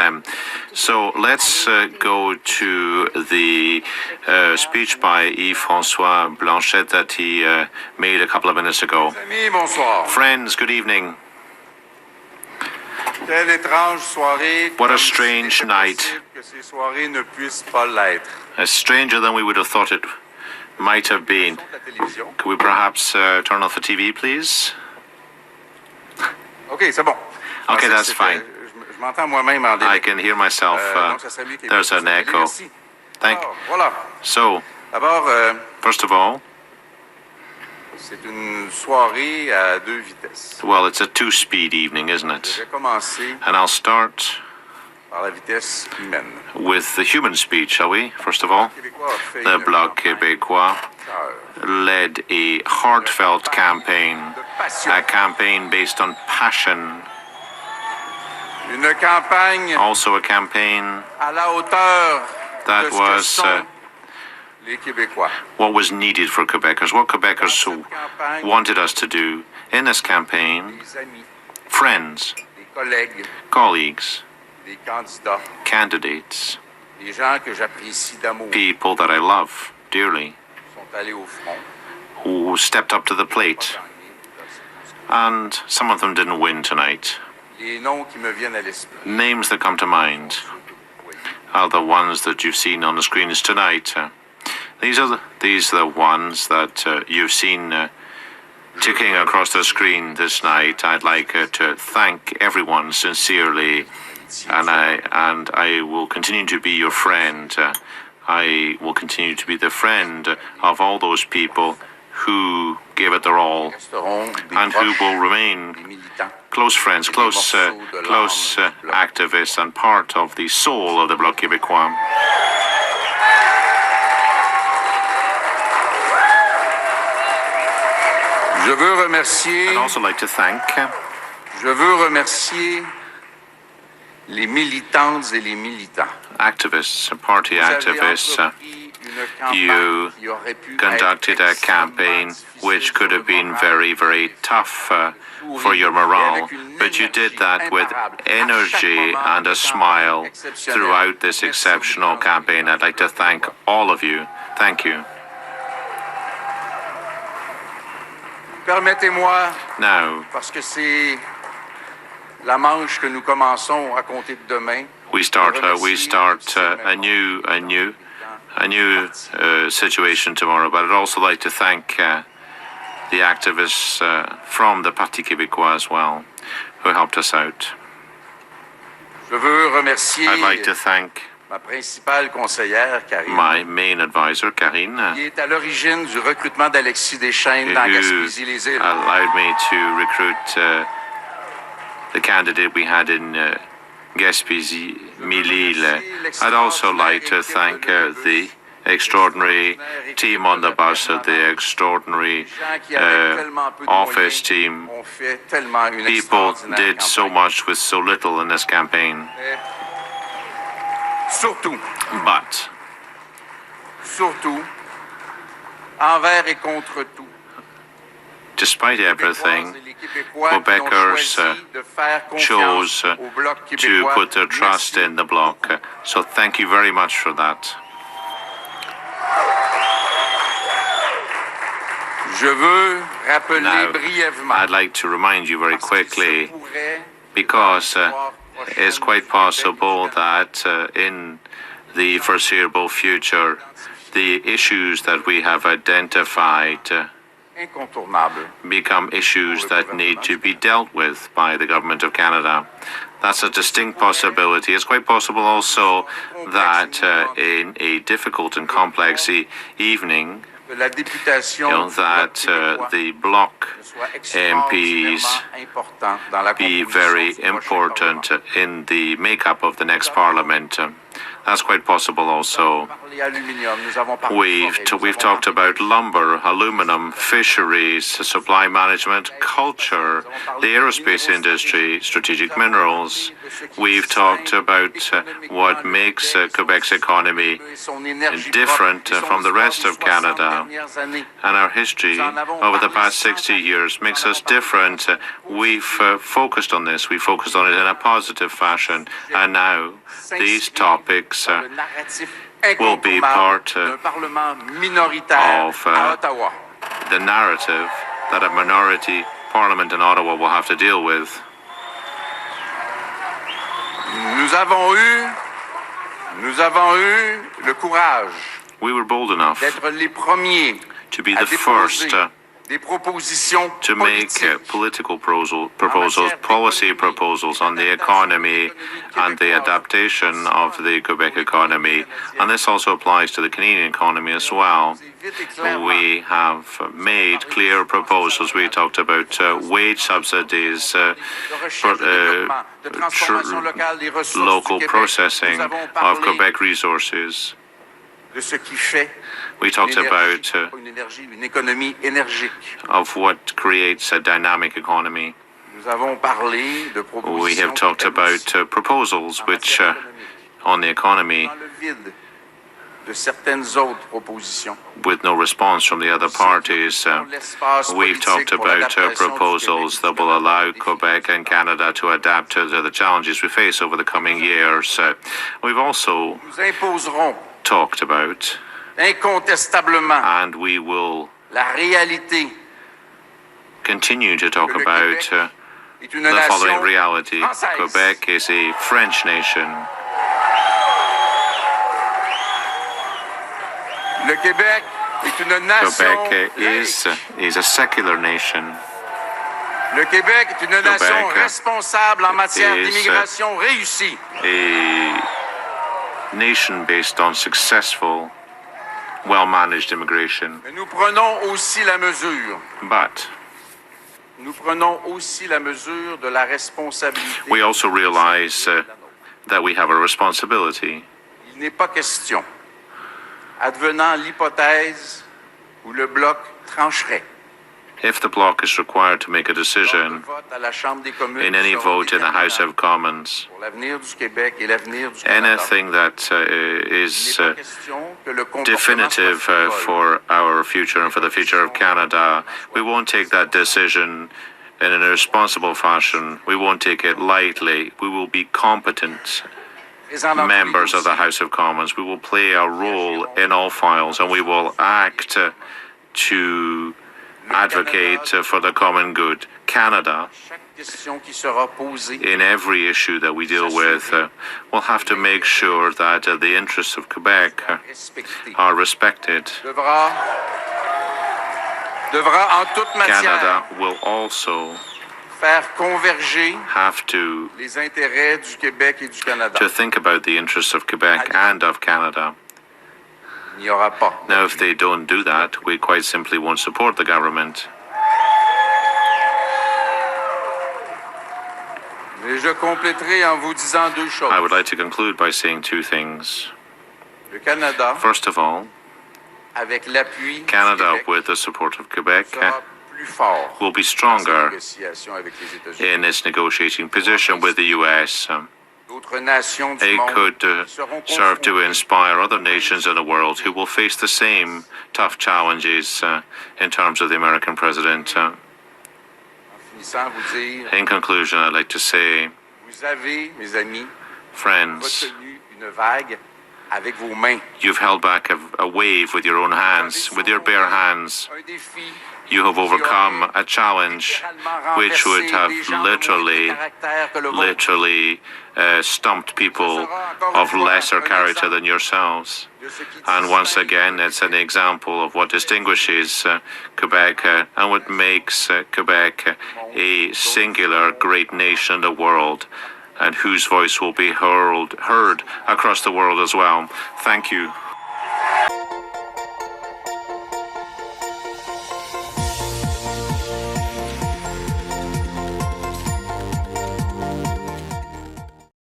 them. So let's go to the speech by Yves-François Blanchet that he made a couple of minutes ago. Friends, good evening. What a strange night. Stranger than we would have thought it might have been. Could we perhaps turn off the TV, please? Okay, that's fine. I can hear myself. There's an echo. So, first of all, well, it's a two-speed evening, isn't it? And I'll start with the human speed, shall we? First of all, the Bloc Québécois led a heartfelt campaign, a campaign based on passion, also a campaign that was what was needed for Quebecers, what Quebecers wanted us to do in this campaign. Friends, colleagues, candidates, people that I love dearly, who stepped up to the plate, and some of them didn't win tonight. Names that come to mind are the ones that you've seen on the screens tonight. These are the ones that you've seen ticking across the screen this night. I'd like to thank everyone sincerely, and I will continue to be your friend. I will continue to be the friend of all those people who gave it their all and who will remain close friends, close activists and part of the soul of the Bloc Québécois. I'd also like to thank activists, party activists. You conducted a campaign which could have been very, very tough for your morale, but you did that with energy and a smile throughout this exceptional campaign. I'd like to thank all of you. Thank you. Now, we start a new situation tomorrow, but I'd also like to thank the activists from the Parti Québécois as well, who helped us out. I'd like to thank my main advisor, Karine, who allowed me to recruit the candidate we had in Gaspésie, Mille. I'd also like to thank the extraordinary team on the bus, the extraordinary office team. People did so much with so little in this campaign. But despite everything, Quebecers chose to put their trust in the Bloc. So thank you very much for that. Now, I'd like to remind you very quickly, because it's quite possible that in the foreseeable future, the issues that we have identified become issues that need to be dealt with by the Government of Canada. That's a distinct possibility. It's quite possible also that in a difficult and complex evening, that the Bloc MPs be very important in the makeup of the next Parliament. That's quite possible also. We've talked about lumber, aluminum, fisheries, supply management, culture, the aerospace industry, strategic minerals. We've talked about what makes Quebec's economy different from the rest of Canada. Canada. And our history over the past 60 years makes us different. We've focused on this. We focused on it in a positive fashion. And now these topics will be part of the narrative that a minority parliament in Ottawa will have to deal with. Nous avons eu le courage We were bold enough d'être les premiers to be the first des propositions to make political proposals, policy proposals on the economy and the adaptation of the Quebec economy. And this also applies to the Canadian economy as well. We have made clear proposals. We talked about wage subsidies, local processing of Quebec resources. We talked about of what creates a dynamic economy. We have talked about proposals which on the economy with no response from the other parties. We've talked about proposals that will allow Quebec and Canada to adapt to the challenges we face over the coming years. We've also talked about, and we will continue to talk about the following reality. Quebec is a French nation. Quebec is a secular nation. Le Québec est une nation responsable en matière d'immigration réussie. A nation based on successful, well-managed immigration. Mais nous prenons aussi la mesure. But nous prenons aussi la mesure de la responsabilité. We also realize that we have a responsibility. Il n'est pas question, advenant l'hypothèse où le bloc trancherait. If the bloc is required to make a decision in any vote in the House of Commons, anything that is definitive for our future and for the future of Canada, we won't take that decision in an irresponsible fashion. We won't take it lightly. We will be competent members of the House of Commons. We will play a role in all files, and we will act to advocate for the common good. Canada, in every issue that we deal with, will have to make sure that the interests of Quebec are respected. Canada will also have to think about the interests of Quebec and of Canada. Now, if they don't do that, we quite simply won't support the government. I would like to conclude by saying two things. First of all, Canada, with the support of Quebec, will be stronger in its negotiating position with the U.S. It could serve to inspire other nations in the world who will face the same tough challenges in terms of the American president. In conclusion, I'd like to say, friends, you've held back a wave with your own hands, with your bare hands. You have overcome a challenge which would have literally stumped people of lesser character than yourselves. And once again, it's an example of what distinguishes Quebec and what makes Quebec a singular great nation in the world, and whose voice will be heard across the world as well. Thank you.